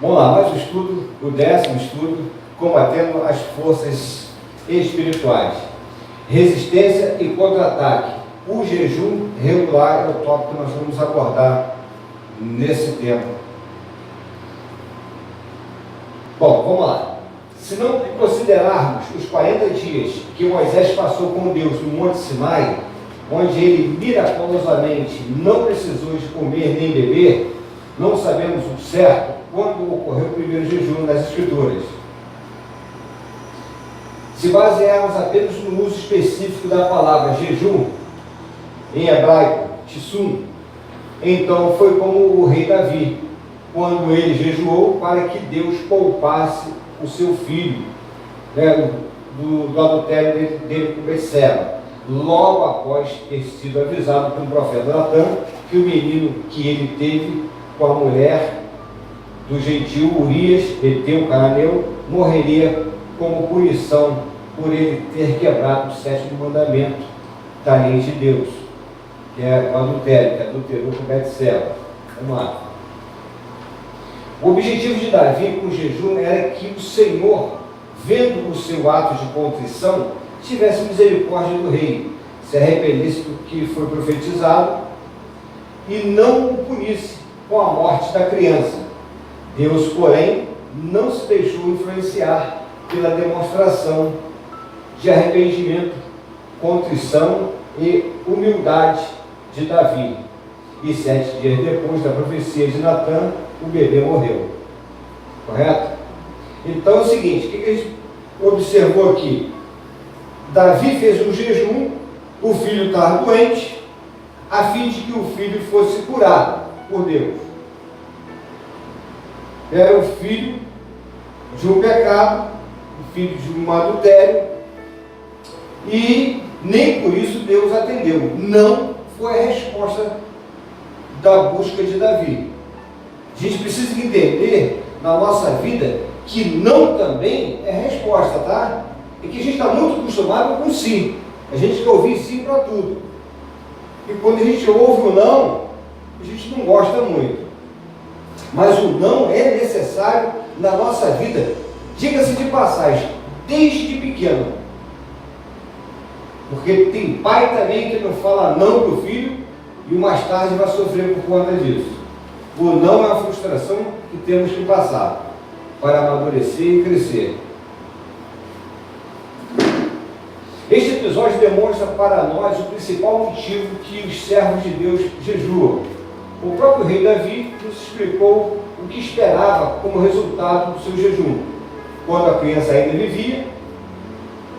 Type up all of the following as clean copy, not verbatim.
Vamos lá, mais um estudo, o 10º estudo, combatendo as forças espirituais. Resistência e contra-ataque. O jejum regular é o tópico que nós vamos abordar nesse tempo. Bom, vamos lá. Se não considerarmos os 40 dias que Moisés passou com Deus no Monte Sinai, onde ele miraculosamente não precisou de comer nem beber, não sabemos o certo quando ocorreu o primeiro jejum nas Escrituras. Se basearmos apenas no uso específico da palavra jejum, em hebraico, tissum, então foi como o rei Davi, quando ele jejuou para que Deus poupasse o seu filho, né, do adultério dele com Betseba, logo após ter sido avisado pelo profeta Natã que o menino que ele teve com a mulher do gentil Urias, heteu, cananeu, morreria como punição por ele ter quebrado o 7º mandamento da lei de Deus, que é o adultério, que adulterou com Betseba. Vamos lá. O objetivo de Davi com o jejum era que o Senhor, vendo o seu ato de contrição, tivesse misericórdia do rei, se arrependesse do que foi profetizado e não o punisse com a morte da criança. Deus, porém, não se deixou influenciar pela demonstração de arrependimento, contrição e humildade de Davi. E 7 dias depois da profecia de Natã, o bebê morreu. Correto? Então é o seguinte, o que a gente observou aqui? Davi fez um jejum, o filho estava doente, a fim de que o filho fosse curado por Deus. Era o filho de um pecado, o filho de um adultério, e nem por isso Deus atendeu. Não foi a resposta da busca de Davi. A gente precisa entender na nossa vida que não também é resposta, tá? É que a gente está muito acostumado com sim. A gente quer ouvir sim para tudo. E quando a gente ouve o não, a gente não gosta muito. Mas o não é necessário na nossa vida, diga-se de passagem, desde pequeno. Porque tem pai também que não fala não para o filho e mais tarde vai sofrer por conta disso. O não é uma frustração que temos que passar para amadurecer e crescer. Este episódio demonstra para nós o principal motivo que os servos de Deus jejuam. O próprio rei Davi nos explicou o que esperava como resultado do seu jejum. Quando a criança ainda vivia,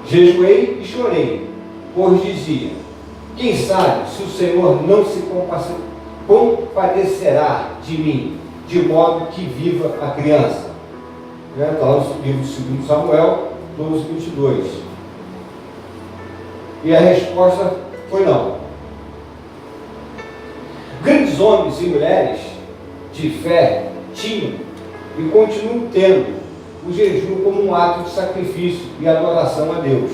jejuei e chorei, pois dizia: quem sabe se o Senhor não se compadecerá de mim, de modo que viva a criança. Está lá no livro de 2 Samuel 12, 22. E a resposta foi não. Grandes homens e mulheres de fé tinham e continuam tendo o jejum como um ato de sacrifício e adoração a Deus.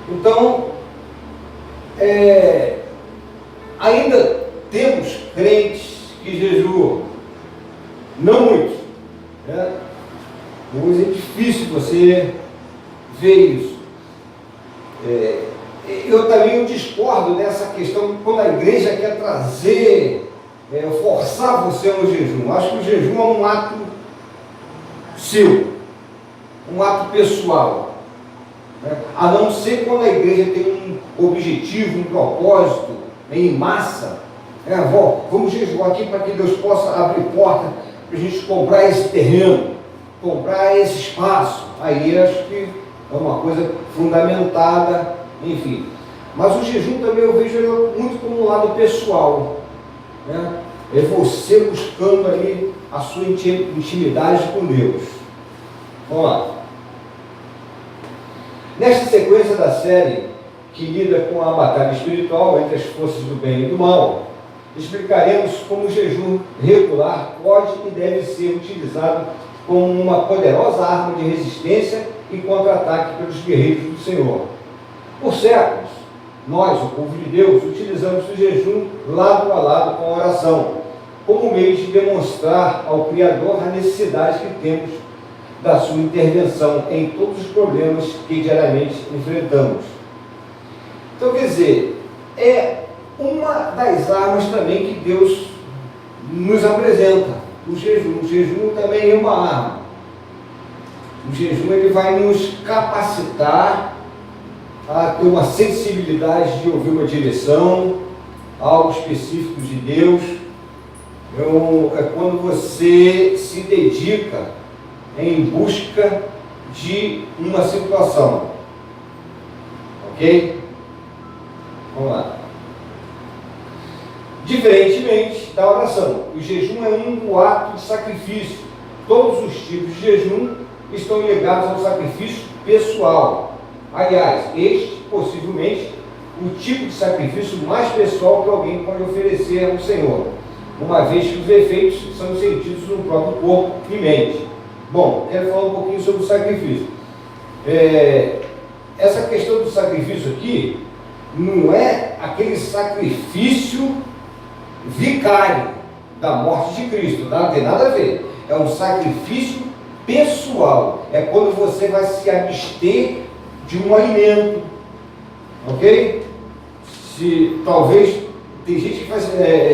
Então, ainda temos crentes que jejuam, não muitos, né? Hoje é difícil você ver isso. Eu também discordo dessa questão quando a igreja quer trazer, forçar você no jejum. Acho que o jejum é um ato seu, um ato pessoal, né? A não ser quando a igreja tem um objetivo, um propósito, em massa, vamos jejuar aqui para que Deus possa abrir porta para a gente comprar esse terreno, comprar esse espaço. Aí acho que é uma coisa fundamentada, enfim. Mas o jejum também eu vejo muito como um lado pessoal, né? É você buscando ali a sua intimidade com Deus. Vamos lá. Nesta sequência da série que lida com a batalha espiritual entre as forças do bem e do mal, explicaremos como o jejum regular pode e deve ser utilizado como uma poderosa arma de resistência e contra-ataque pelos guerreiros do Senhor. Por séculos, nós, o povo de Deus, utilizamos o jejum lado a lado com a oração, como meio de demonstrar ao Criador a necessidade que temos da sua intervenção em todos os problemas que diariamente enfrentamos. Então, quer dizer, é uma das armas também que Deus nos apresenta, o jejum. O jejum também é uma arma. O jejum, ele vai nos capacitar a ter uma sensibilidade de ouvir uma direção, algo específico de Deus. É quando você se dedica em busca de uma situação. Ok? Vamos lá. Diferentemente da oração, o jejum é um ato de sacrifício. Todos os tipos de jejum estão ligados ao sacrifício pessoal. Aliás, este, possivelmente, o tipo de sacrifício mais pessoal que alguém pode oferecer ao Senhor, uma vez que os efeitos são sentidos no próprio corpo e mente. Bom, quero falar um pouquinho sobre o sacrifício. Essa questão do sacrifício aqui não é aquele sacrifício vicário da morte de Cristo, não tem nada a ver. É um sacrifício pessoal. É quando você vai se abster de um alimento, ok? Talvez tem gente que faz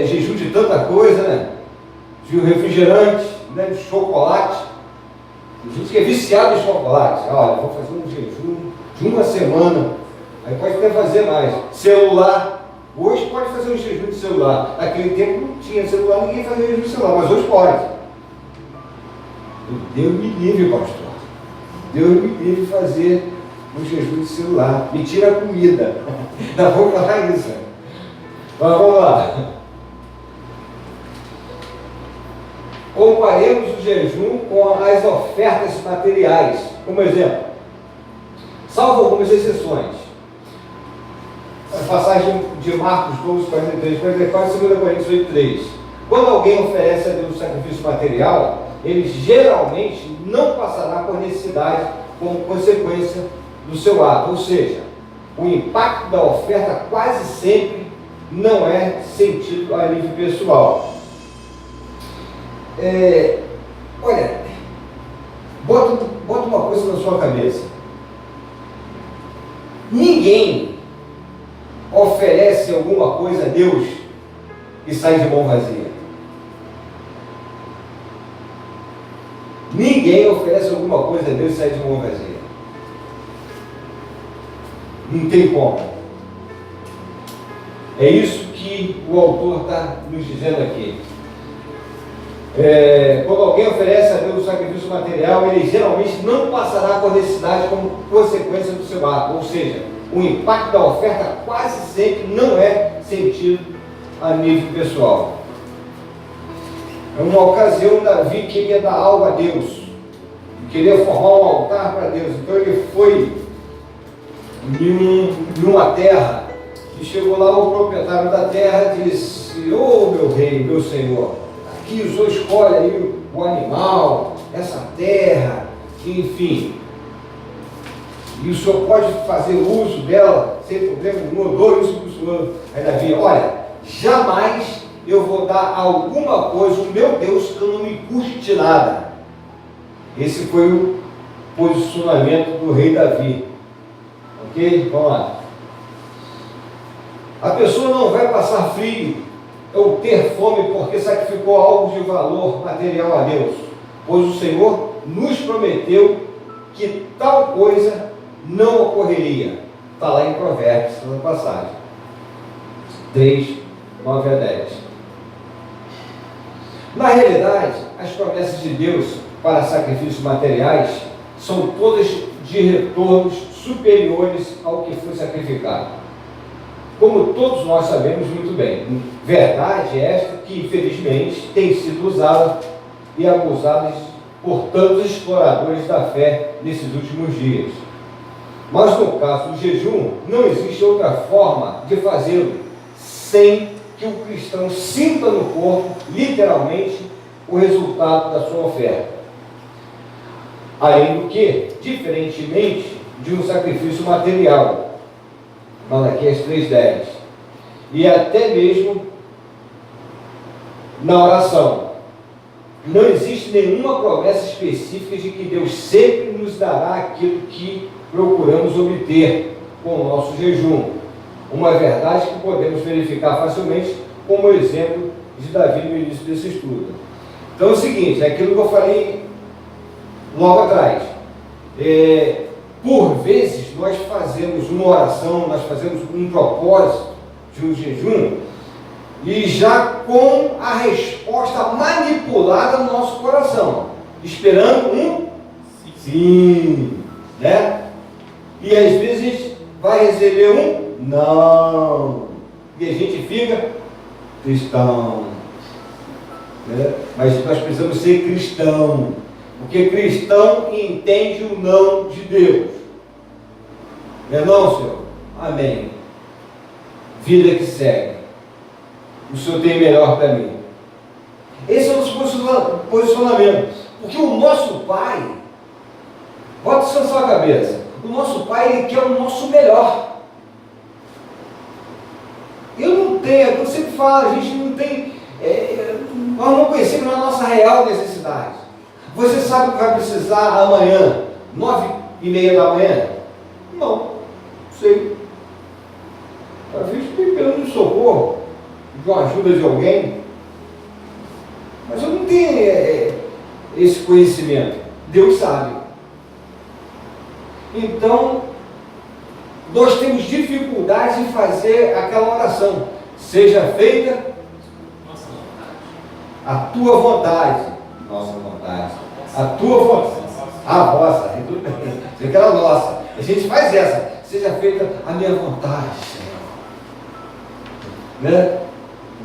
jejum de tanta coisa, né? De refrigerante, né? De chocolate. Tem gente que é viciado em chocolate. Olha, vou fazer um jejum de uma semana. Aí pode até fazer mais. Celular. Hoje pode fazer um jejum de celular. Naquele tempo não tinha celular, ninguém fazia jejum de celular, mas hoje pode. Deus me livre, pastor. Deus me livre de fazer um jejum de celular. Me tira a comida. Não vou falar isso. Mas vamos lá. Comparemos o jejum com as ofertas materiais. Como exemplo, salvo algumas exceções. A passagem de Marcos 12, 43, 44, 2 Coríntios 8, 3. Quando alguém oferece a Deus um sacrifício material, ele geralmente não passará por necessidade como consequência do seu ato. Ou seja, o impacto da oferta quase sempre não é sentido a nível pessoal. Olha, bota uma coisa na sua cabeça. Ninguém oferece alguma coisa a Deus e sai de mão vazia. Ninguém oferece alguma coisa a Deus e sai de mão vazia. Não tem como. É isso que o autor está nos dizendo aqui. Quando alguém oferece a Deus um sacrifício material, ele geralmente não passará por necessidade como consequência do seu ato. Ou seja, o impacto da oferta quase sempre não é sentido a nível pessoal. Em uma ocasião, Davi queria dar algo a Deus, queria formar um altar para Deus. Então ele foi em uma terra e chegou lá o proprietário da terra e disse: "Ô meu rei, meu senhor, aqui o senhor escolhe aí o animal, essa terra, enfim, e o senhor pode fazer uso dela sem problema nenhum, eu dou isso para o senhor." Aí Davi: "Olha, jamais eu vou dar alguma coisa, o meu Deus, que não me custe nada." Esse foi o posicionamento do rei Davi. Ok? Vamos lá. A pessoa não vai passar frio ou ter fome porque sacrificou algo de valor material a Deus, pois o Senhor nos prometeu que tal coisa não ocorreria. Está lá em Provérbios, na passagem 3, 9 a 10. Na realidade, as promessas de Deus para sacrifícios materiais são todas de retornos superiores ao que foi sacrificado, como todos nós sabemos muito bem. Verdade esta que, infelizmente, tem sido usada e abusada por tantos exploradores da fé nesses últimos dias. Mas no caso do jejum, não existe outra forma de fazê-lo sem que o cristão sinta no corpo, literalmente, o resultado da sua oferta. Além do que, diferentemente de um sacrifício material, Malaquias 3:10, e até mesmo na oração. Não existe nenhuma promessa específica de que Deus sempre nos dará aquilo que procuramos obter com o nosso jejum. Uma verdade que podemos verificar facilmente como o exemplo de Davi no início desse estudo. Então é o seguinte, é aquilo que eu falei logo atrás. Por vezes nós fazemos uma oração, nós fazemos um propósito de um jejum e já com a resposta manipulada no nosso coração, esperando um sim, né? E às vezes a gente vai receber um não, e a gente fica cristão, né? Mas nós precisamos ser cristão, porque cristão entende o não de Deus. Não, Senhor? Amém. Vida que segue. O Senhor tem melhor para mim. Esse é o nosso posicionamento. Porque o nosso Pai, bota isso na sua cabeça, o nosso Pai, Ele quer o nosso melhor. Eu não tenho, eu sempre falo, a gente não tem, nós não conhecemos a nossa real necessidade. Você sabe o que vai precisar amanhã, 9h30 da manhã? Não sei. Às vezes estou esperando um socorro, de uma ajuda de alguém, mas eu não tenho esse conhecimento. Deus sabe. Então, nós temos dificuldade em fazer aquela oração. Seja feita a tua vontade. Nossa vontade. A tua vontade. A vossa. Você quer a nossa. A gente faz essa. Seja feita a minha vontade, Senhor. Né?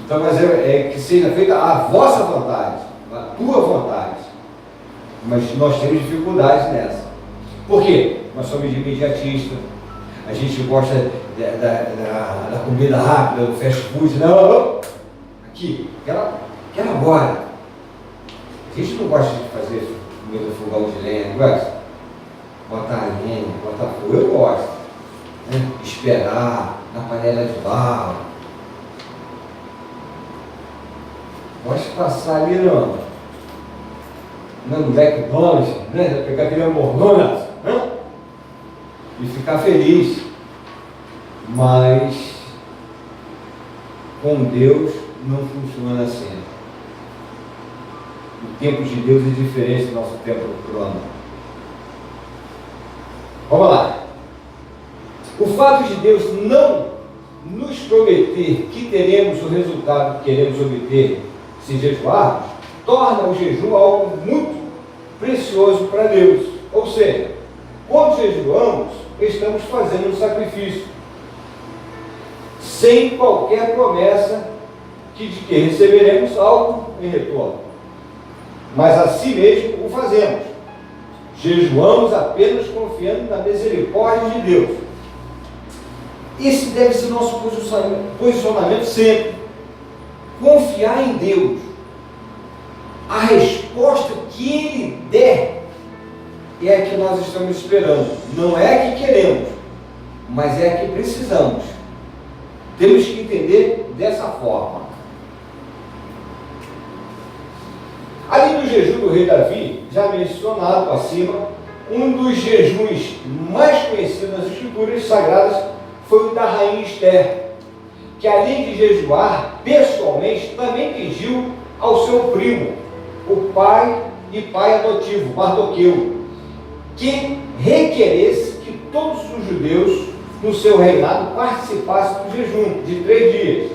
Então, mas é que seja feita a vossa vontade, a tua vontade. Mas nós temos dificuldades nessa. Por quê? Nós somos imediatistas. A gente gosta da comida rápida, do fast food. Não, aqui, quero agora. A gente não gosta de fazer comida no fogão de lenha, não gosta? Botar lenha, botar fogo, eu gosto. Né? Esperar na panela de barro. Gosto de passar ali no McDonald's, né? Pegar aquele hambúrguer, né? E ficar feliz. Mas com Deus não funciona assim. O tempo de Deus é diferente do nosso tempo humano. Vamos lá. O fato de Deus não nos prometer que teremos o resultado que queremos obter se jejuarmos, torna o jejum algo muito precioso para Deus. Ou seja, quando jejuamos, estamos fazendo um sacrifício, sem qualquer promessa de que receberemos algo em retorno. Mas assim mesmo o fazemos. Jejuamos apenas confiando na misericórdia de Deus. Esse deve ser nosso posicionamento sempre. Confiar em Deus. A resposta que Ele der é a que nós estamos esperando. Não é a que queremos, mas é a que precisamos. Temos que entender dessa forma. Além do jejum do rei Davi, já mencionado acima, um dos jejuns mais conhecidos nas escrituras sagradas foi o da rainha Esther, que além de jejuar pessoalmente, também pediu ao seu primo, o pai e pai adotivo, Mardoqueu, que requeresse que todos os judeus no seu reinado participassem do jejum de 3 dias,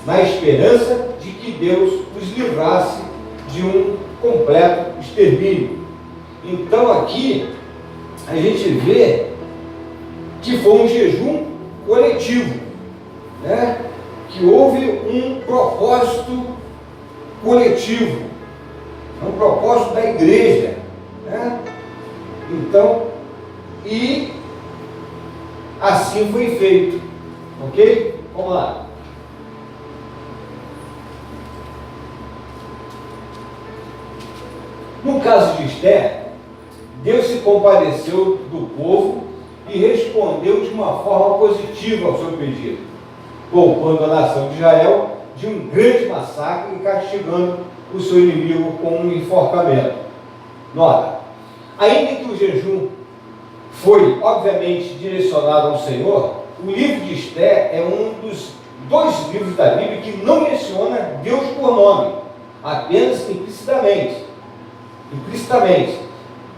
na esperança de que Deus os livrasse de um completo extermínio. Então aqui a gente vê que foi um jejum coletivo, né? Que houve um propósito coletivo, um propósito da igreja, né? Então, e assim foi feito, ok? Vamos lá. No caso de Esther, Deus se compadeceu do povo e respondeu de uma forma positiva ao seu pedido, poupando a nação de Israel de um grande massacre e castigando o seu inimigo com um enforcamento. Nota, ainda que o jejum foi, obviamente, direcionado ao Senhor, o livro de Esté é um dos 2 livros da Bíblia que não menciona Deus por nome, apenas implicitamente.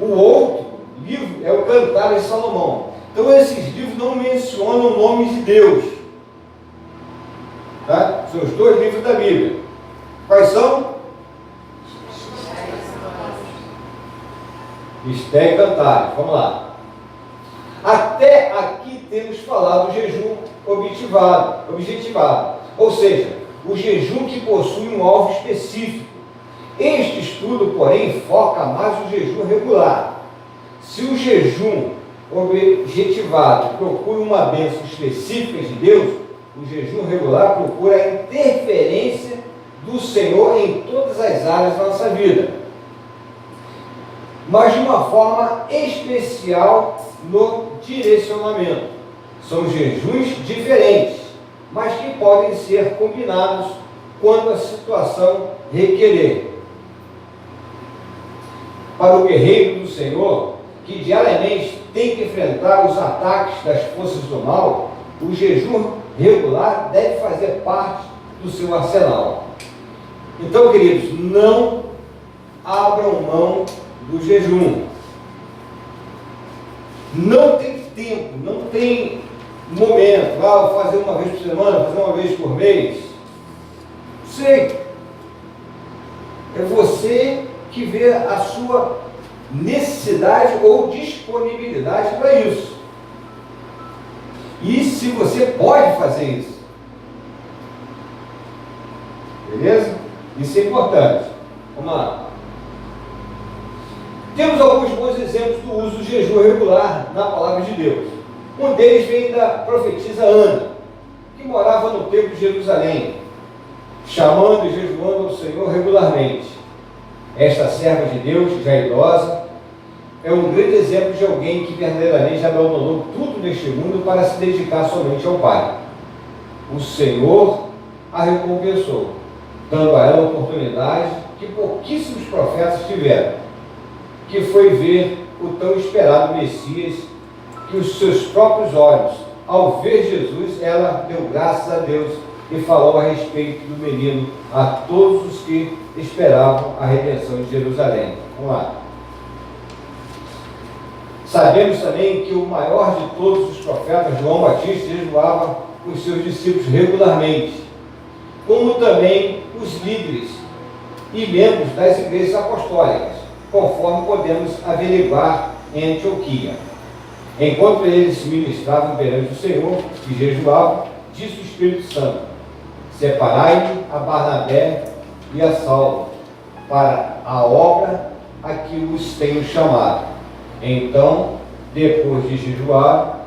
O outro livro é o Cantares de Salomão. Então esses livros não mencionam o nome de Deus. Tá? São os 2 livros da Bíblia. Quais são? Esté e Cantares. Vamos lá. Até aqui temos falado do jejum objetivado, ou seja, o jejum que possui um alvo específico. Este estudo, porém, foca mais no jejum regular. Se o jejum objetivado procura uma bênção específica de Deus, o jejum regular procura a interferência do Senhor em todas as áreas da nossa vida, mas de uma forma especial no direcionamento. São jejuns diferentes, mas que podem ser combinados quando a situação requerer. Para o guerreiro do Senhor, que diariamente tem que enfrentar os ataques das forças do mal, o jejum regular deve fazer parte do seu arsenal. Então, queridos, não abram mão do jejum. Não tem tempo, não tem momento. Vou fazer uma vez por semana, fazer uma vez por mês. Sei. É você que vê a sua necessidade ou disponibilidade para isso. E se você pode fazer isso. Beleza? Isso é importante. Vamos lá. Temos alguns bons exemplos do uso do jejum regular na palavra de Deus. Um deles vem da profetisa Ana, que morava no templo de Jerusalém, chamando e jejuando ao Senhor regularmente. Esta serva de Deus, já idosa, é um grande exemplo de alguém que verdadeiramente abandonou tudo neste mundo para se dedicar somente ao Pai. O Senhor a recompensou, dando a ela a oportunidade que pouquíssimos profetas tiveram, que foi ver o tão esperado Messias, que os seus próprios olhos, ao ver Jesus, ela deu graças a Deus e falou a respeito do menino a todos os que esperavam a redenção de Jerusalém. Vamos lá. Sabemos também que o maior de todos os profetas, João Batista, jejuava com os seus discípulos regularmente, como também os líderes e membros das igrejas apostólicas, conforme podemos averiguar em Antioquia. Enquanto eles ministravam perante o Senhor e jejuavam, disse o Espírito Santo: separai-me a Barnabé e a Saulo para a obra a que os tenho chamado. Então, depois de jejuaram,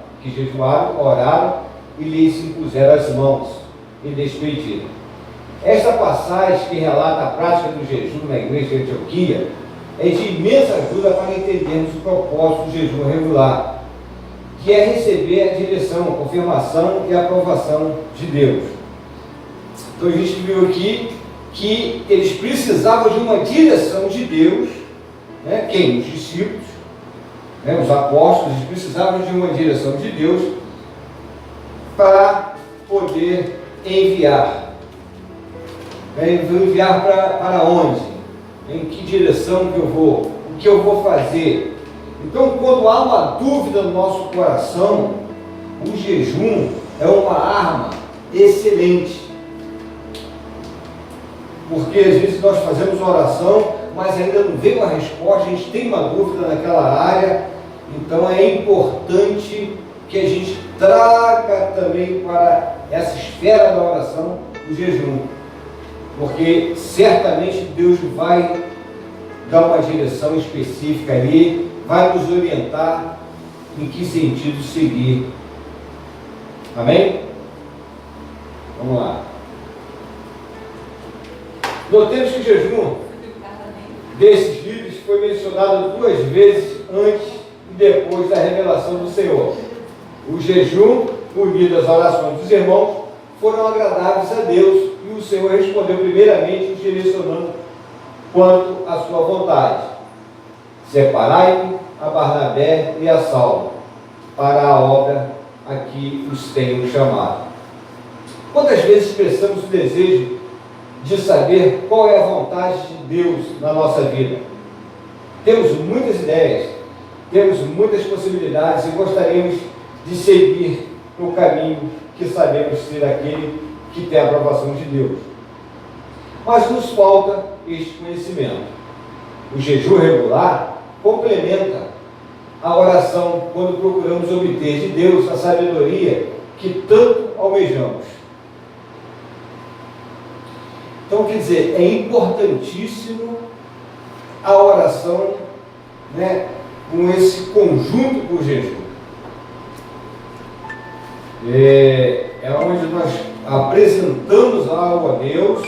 oraram e lhes impuseram as mãos e despediram. Esta passagem que relata a prática do jejum na igreja de Antioquia é de imensa ajuda para entendermos o propósito do jejum regular, que é receber a direção, a confirmação e a aprovação de Deus. Então a gente viu aqui que eles precisavam de uma direção de Deus, né? Quem? Os discípulos, né? Os apóstolos, eles precisavam de uma direção de Deus para poder enviar. Enviar para onde? Em que direção que eu vou? O que eu vou fazer? Então, quando há uma dúvida no nosso coração, o jejum é uma arma excelente. Porque às vezes nós fazemos uma oração, mas ainda não vem uma resposta, a gente tem uma dúvida naquela área. Então é importante que a gente traga também para essa esfera da oração o jejum. Porque certamente Deus vai dar uma direção específica ali, vai nos orientar em que sentido seguir. Amém? Vamos lá. Notemos que o jejum desses livros foi mencionado 2 vezes antes e depois da revelação do Senhor. O jejum, unido às orações dos irmãos, foram agradáveis a Deus e o Senhor respondeu primeiramente os direcionando quanto à sua vontade: separai-me a Barnabé e a Saulo para a obra a que os tenho chamado. Quantas vezes expressamos o desejo de saber qual é a vontade de Deus na nossa vida? Temos muitas ideias, temos muitas possibilidades e gostaríamos de seguir no caminho que sabemos ser aquele que tem a aprovação de Deus. Mas nos falta este conhecimento. O jejum regular complementa a oração quando procuramos obter de Deus a sabedoria que tanto almejamos. Então, quer dizer, é importantíssimo a oração, com esse conjunto com o jejum. É onde nós apresentamos algo a Deus,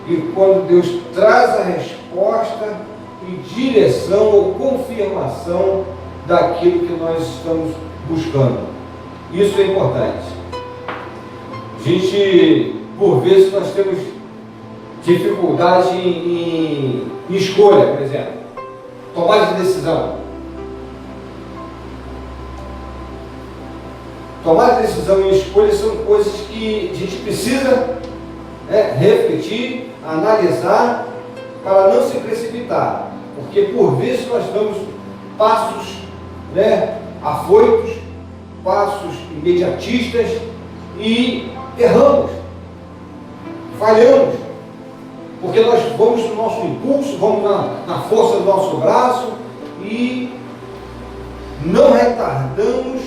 e quando Deus traz a resposta e direção ou confirmação daquilo que nós estamos buscando. Isso é importante. A gente, por vezes, nós temos dificuldade em escolha, por exemplo, tomar de decisão. Tomar de decisão e escolha são coisas que a gente precisa refletir, analisar, para não se precipitar, porque por vezes nós damos passos afoitos, passos imediatistas e erramos, falhamos, porque nós vamos no nosso impulso, vamos na força do nosso braço e não retardamos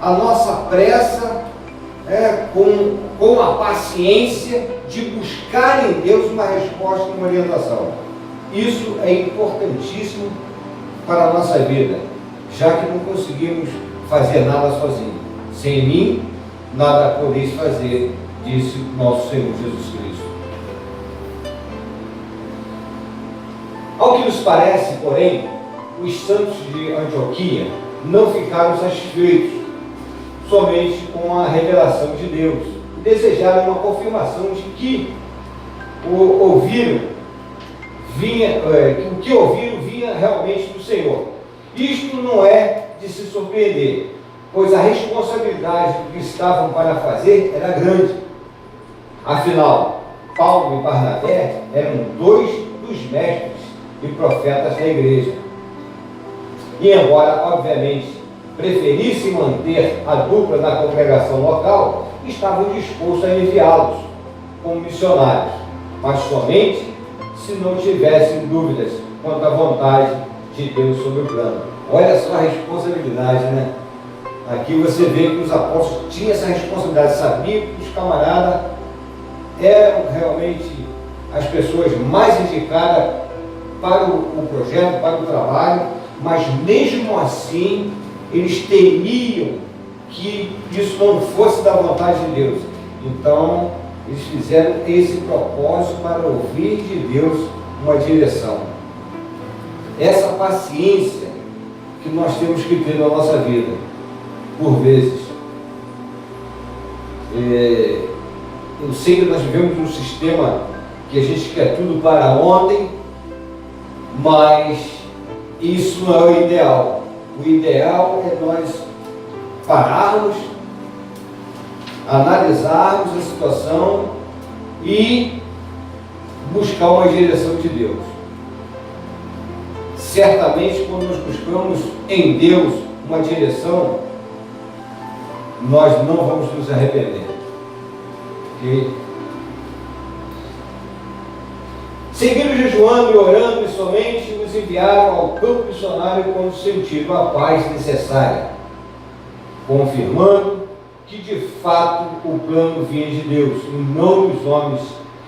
a nossa pressa com a paciência de buscar em Deus uma resposta e uma orientação. Isso é importantíssimo para a nossa vida, já que não conseguimos fazer nada sozinhos. Sem mim, nada podeis fazer, disse nosso Senhor Jesus Cristo. Ao que nos parece, porém, os santos de Antioquia não ficaram satisfeitos somente com a revelação de Deus, e desejaram uma confirmação de que o que ouviram vinha realmente do Senhor. Isto não é de se surpreender, pois a responsabilidade que estavam para fazer era grande. Afinal, Paulo e Barnabé eram dois dos mestres e profetas da igreja. E embora, obviamente, preferissem manter a dupla na congregação local, estavam dispostos a enviá-los como missionários, mas somente se não tivessem dúvidas quanto à vontade de Deus sobre o plano. Olha só a responsabilidade, Aqui você vê que os apóstolos tinham essa responsabilidade, sabiam que os camaradas eram realmente as pessoas mais indicadas para o projeto, para o trabalho, mas mesmo assim eles temiam que isso não fosse da vontade de Deus. Então, eles fizeram esse propósito para ouvir de Deus uma direção. Essa paciência que nós temos que ter na nossa vida, por vezes. Eu sei que nós vivemos um sistema que a gente quer tudo para ontem, mas isso não é o ideal. O ideal é nós pararmos, analisarmos a situação e buscar uma direção de Deus. Certamente, quando nós buscamos em Deus uma direção, nós não vamos nos arrepender. Okay? Seguiram jejuando e orando, e somente nos enviaram ao campo missionário quando sentiram a paz necessária, confirmando que de fato o plano vinha de Deus, e não dos homens,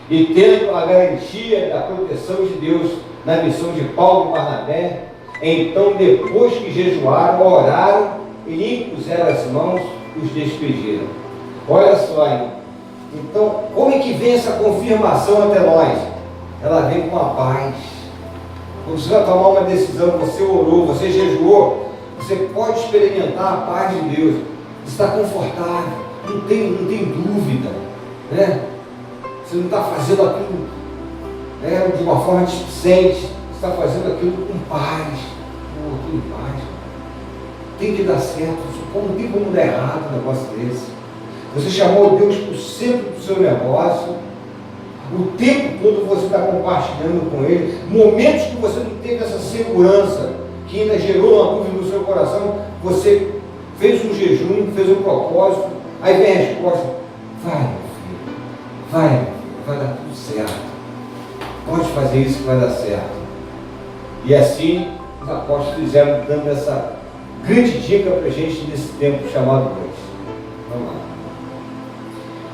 e tendo a garantia da proteção de Deus na missão de Paulo e Barnabé, então, depois que jejuaram, oraram e lhe impuseram as mãos, os despediram. Olha só, hein? Então, como é que vem essa confirmação até nós? Ela vem com a paz. Quando você vai tomar uma decisão, você orou, você jejuou, você pode experimentar a paz de Deus. Está confortável, não tem dúvida, Você não está fazendo aquilo de uma forma displicente. Você está fazendo aquilo com paz. Tudo em paz. Tem que dar certo. Não tem como dar errado um negócio desse. Você chamou Deus para o centro do seu negócio. O tempo todo você está compartilhando com Ele. Momentos que você não teve essa segurança, que ainda gerou uma dúvida no seu coração, você fez um jejum, fez um propósito, aí vem a resposta: vai, meu filho, vai dar tudo certo. Pode fazer isso que vai dar certo. E assim os apóstolos fizeram, dando essa grande dica para a gente nesse tempo chamado hoje. Vamos lá.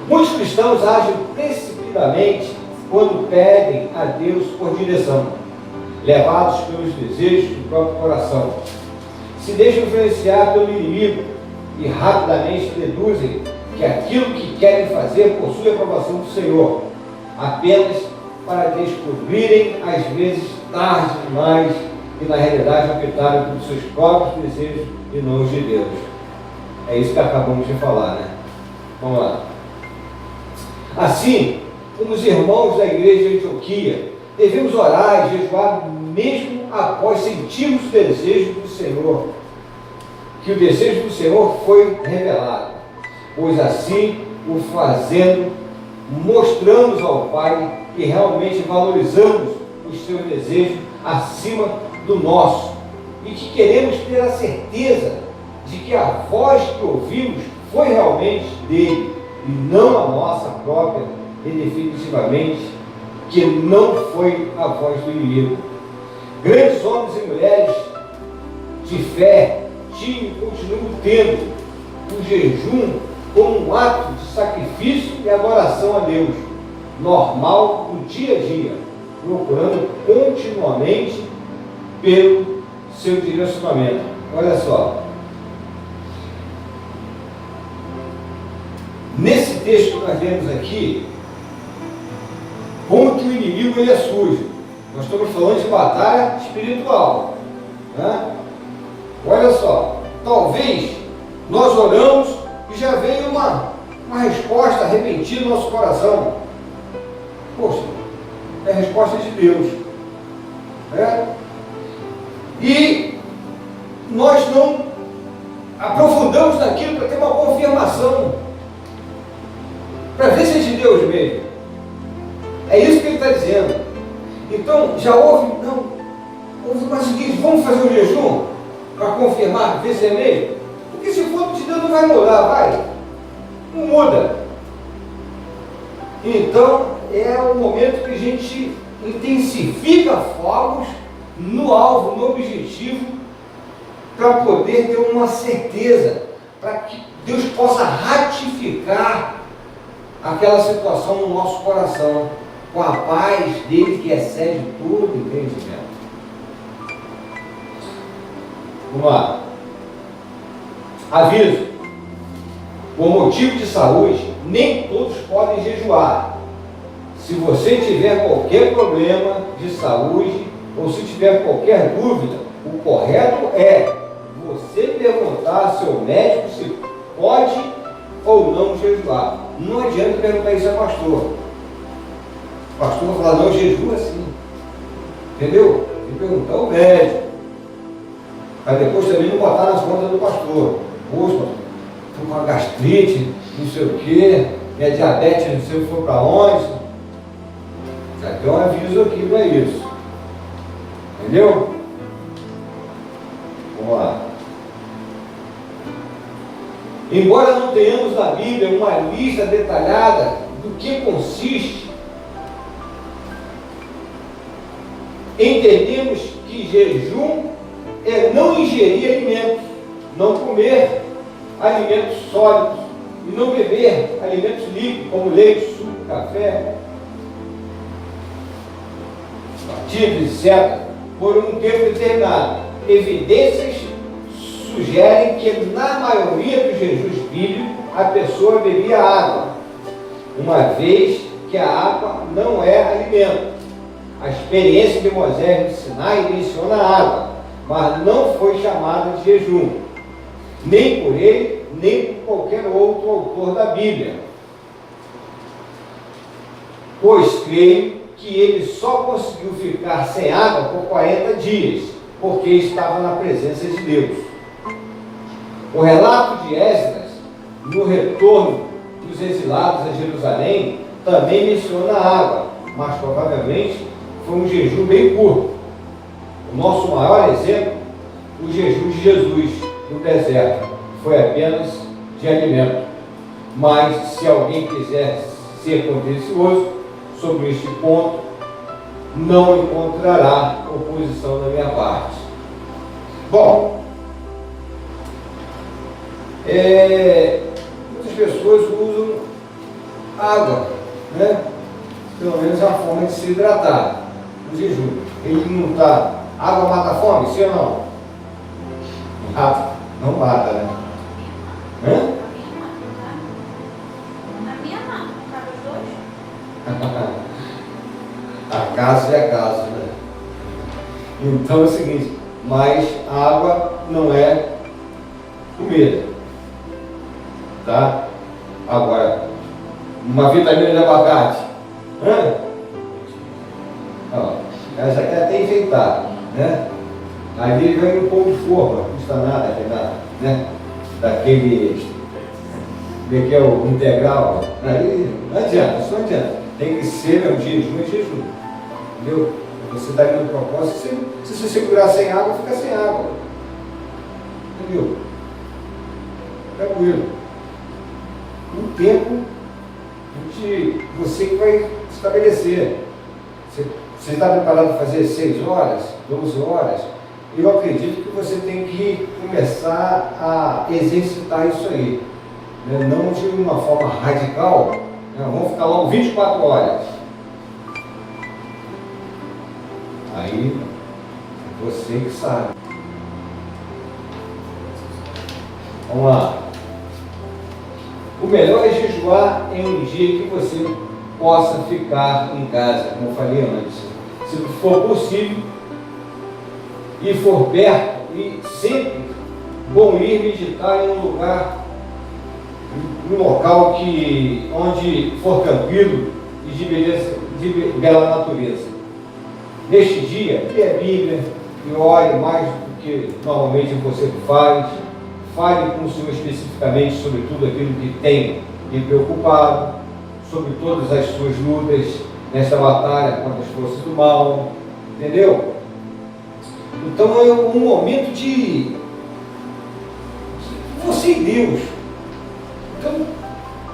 Muitos cristãos agem precipitadamente quando pedem a Deus por direção, levados pelos desejos do próprio coração. Se deixam influenciar pelo inimigo e rapidamente deduzem que aquilo que querem fazer possui a aprovação do Senhor, apenas para descobrirem, às vezes tarde demais, e na realidade optaram pelos seus próprios desejos e não os de Deus. É isso que acabamos de falar, né? Vamos lá. Assim, como os irmãos da igreja de Antioquia, devemos orar e jejuar mesmo após sentirmos o desejo do Senhor, que o desejo do Senhor foi revelado, pois assim o fazendo, mostramos ao Pai que realmente valorizamos os seus desejos acima do nosso e que queremos ter a certeza de que a voz que ouvimos foi realmente dele e não a nossa própria, e definitivamente que não foi a voz do inimigo. Grandes homens e mulheres de fé tinham e continuam tendo o jejum como um ato de sacrifício e adoração a Deus, normal no dia a dia, procurando continuamente pelo seu direcionamento. Olha só, nesse texto que nós lemos aqui, como que o inimigo ele é sujo. Nós estamos falando de batalha espiritual, né? Olha só, talvez nós oramos e já veio uma resposta repentina no nosso coração. Poxa, é a resposta de Deus, né? E nós não aprofundamos naquilo para ter uma confirmação, para ver se é de Deus mesmo. É isso que ele está dizendo. Então, já houve mas o seguinte, vamos fazer um jejum para confirmar, ver se é mesmo? Porque se for de Deus não vai mudar, vai? Não muda. Então, é o momento que a gente intensifica fogos no alvo, no objetivo, para poder ter uma certeza, para que Deus possa ratificar aquela situação no nosso coração, com a paz dele que excede todo entendimento. Vamos lá. Aviso: por motivo de saúde, nem todos podem jejuar. Se você tiver qualquer problema de saúde ou se tiver qualquer dúvida, o correto é você perguntar ao seu médico se pode ou não jejuar. Não adianta perguntar isso ao pastor. O pastor vai falar: não, jejua sim. Entendeu? Tem que perguntar ao médico, para depois também não botar nas contas do pastor. Poxa, estou com uma gastrite, não sei o quê, minha diabetes não sei for para onde. Já tem um aviso aqui para isso. Entendeu? Vamos lá. Embora não tenhamos na Bíblia uma lista detalhada do que consiste, entendemos que jejum é não ingerir alimentos, não comer alimentos sólidos e não beber alimentos líquidos como leite, suco, café, batidos, etc., por um tempo determinado. Evidências sugerem que na maioria dos jejuns bíblicos a pessoa bebia água, uma vez que a água não é alimento. A experiência de Moisés no Sinai menciona a água, mas não foi chamada de jejum, nem por ele, nem por qualquer outro autor da Bíblia. pois creio que ele só conseguiu ficar sem água por 40 dias, porque estava na presença de Deus. O relato de Esdras, no retorno dos exilados a Jerusalém, também menciona a água, mas provavelmente foi um jejum bem curto. O nosso maior exemplo, o jejum de Jesus no deserto, foi apenas de alimento. Mas se alguém quiser ser contencioso sobre este ponto, não encontrará oposição da minha parte. Bom, muitas pessoas usam água, né? Pelo menos é uma forma de se hidratar no jejum. Ele não está. Água mata a fome, sim ou não? Mata. Não mata, né? Hã? Acaso é acaso, né? Então é o seguinte, mas água não é comida, tá? Agora, uma vitamina de abacate, ó, essa aqui é até enfeitada, né? Ali vem um pão de forma, não custa nada, né? Daquele, que é o integral, aí não adianta, isso não adianta. Tem que ser um jejum e jejum. Entendeu? Você está indo no propósito, se você segurar sem água, fica sem água. Entendeu? Tranquilo. Um tempo você que vai estabelecer. Você está preparado para fazer 6 horas, 12 horas? Eu acredito que você tem que começar a exercitar isso aí. Né? Não de uma forma radical. Né? Vamos ficar logo 24 horas. Aí, você que sabe. Vamos lá. O melhor é jejuar em um dia que você possa ficar em casa, como eu falei antes. Se for possível e for perto, e sempre bom ir meditar em um local onde for tranquilo e de bela natureza. Neste dia, lê a Bíblia e ore mais do que normalmente você faz. Fale com o Senhor especificamente sobre tudo aquilo que tem lhe preocupado, sobre todas as suas lutas nesta batalha contra as forças do mal. Entendeu? Então é um momento de você e Deus. Então,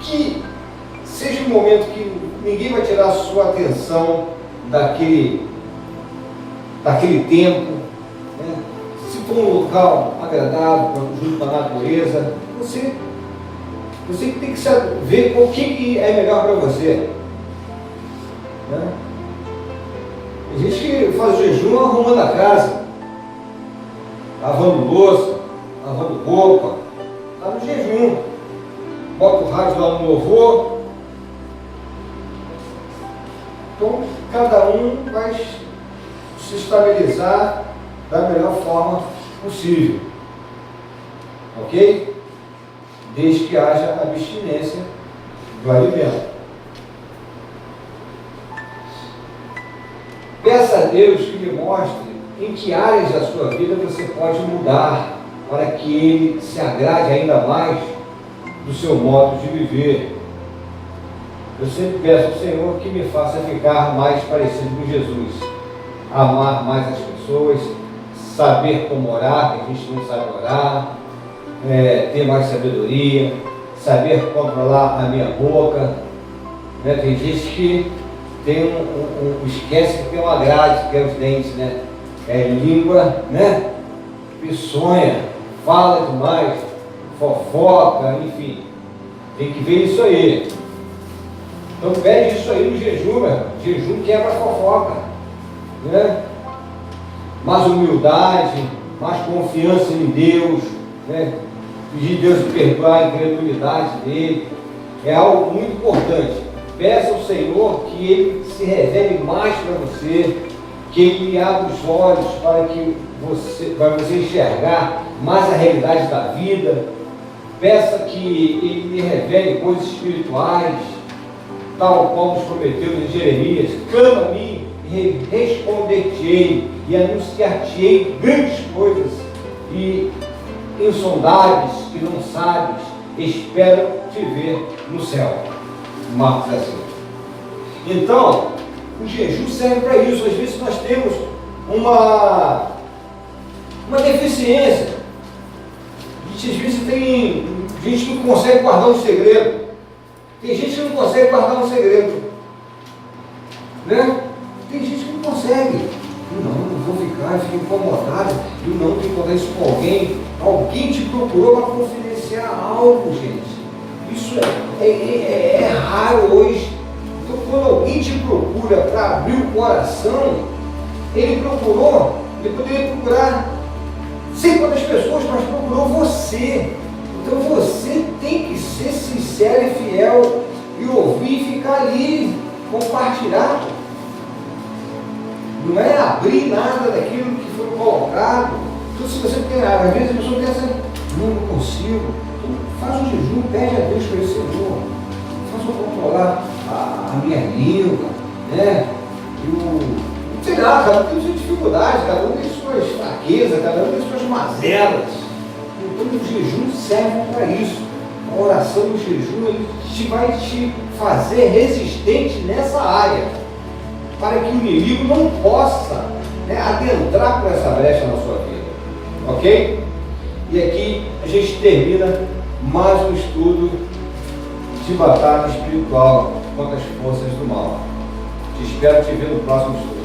que seja um momento que ninguém vai tirar a sua atenção daquele tempo, né? Se for um local agradável, junto com a natureza, você tem que saber o que é melhor para você, né? Tem gente que faz o jejum arrumando a casa, lavando louça, lavando roupa, está no jejum, bota o rádio lá no louvor. Então cada um vai se estabilizar da melhor forma possível, ok? Desde que haja abstinência do alimento. Peça a Deus que lhe mostre em que áreas da sua vida você pode mudar para que Ele se agrade ainda mais do seu modo de viver. Eu sempre peço ao Senhor que me faça ficar mais parecido com Jesus, amar mais as pessoas, saber como orar, que a gente não sabe orar, ter mais sabedoria, saber controlar a minha boca, né? Tem gente que esquece que tem uma grade, que é os dentes, né? Língua, né? Peçonha, fala demais, fofoca, enfim, tem que ver isso aí. Então pede isso aí no jejum, meu irmão. Jejum quebra a fofoca, né? Mais humildade, mais confiança em Deus, né? Pedir Deus de perdoar a incredulidade dele, é algo muito importante. Peça ao Senhor que Ele se revele mais para você, que Ele lhe abra os olhos para você enxergar mais a realidade da vida. Peça que Ele lhe revele coisas espirituais, tal qual nos prometeu em Jeremias: clama a mim e responder-te-ei e anunciar-te-ei grandes coisas e insondáveis que não sabes, espero te ver no céu. Marcos assim. Então, o jejum serve para isso. Às vezes nós temos uma deficiência. Às vezes tem gente que não consegue guardar um segredo. Tem gente que não consegue guardar um segredo. Né? Tem gente que não consegue. Não vou ficar, eu fico incomodado. Eu não tenho que contar isso com alguém. Alguém te procurou para confidenciar algo, gente. Isso é raro hoje. Então, quando alguém te procura para abrir o coração, ele poderia procurar 50 pessoas, mas procurou você. Então você tem que ser sincero e fiel e ouvir e ficar ali, compartilhar. Não é abrir nada daquilo que foi colocado. Então, se você tem às vezes a pessoa pensa: não consigo. Então, faz um jejum, pede a Deus para esse Senhor. Faz eu controlar a minha língua, né? Sei lá, cada um tem suas dificuldades, cada um tem suas fraquezas, cada um tem suas mazelas. Então o jejum serve para isso. A oração e o jejum, ele vai te fazer resistente nessa área, para que o inimigo não possa, né, adentrar por essa brecha na sua vida. Ok? E aqui a gente termina mais um estudo de batalha espiritual contra as forças do mal. Te espero te ver no próximo estudo.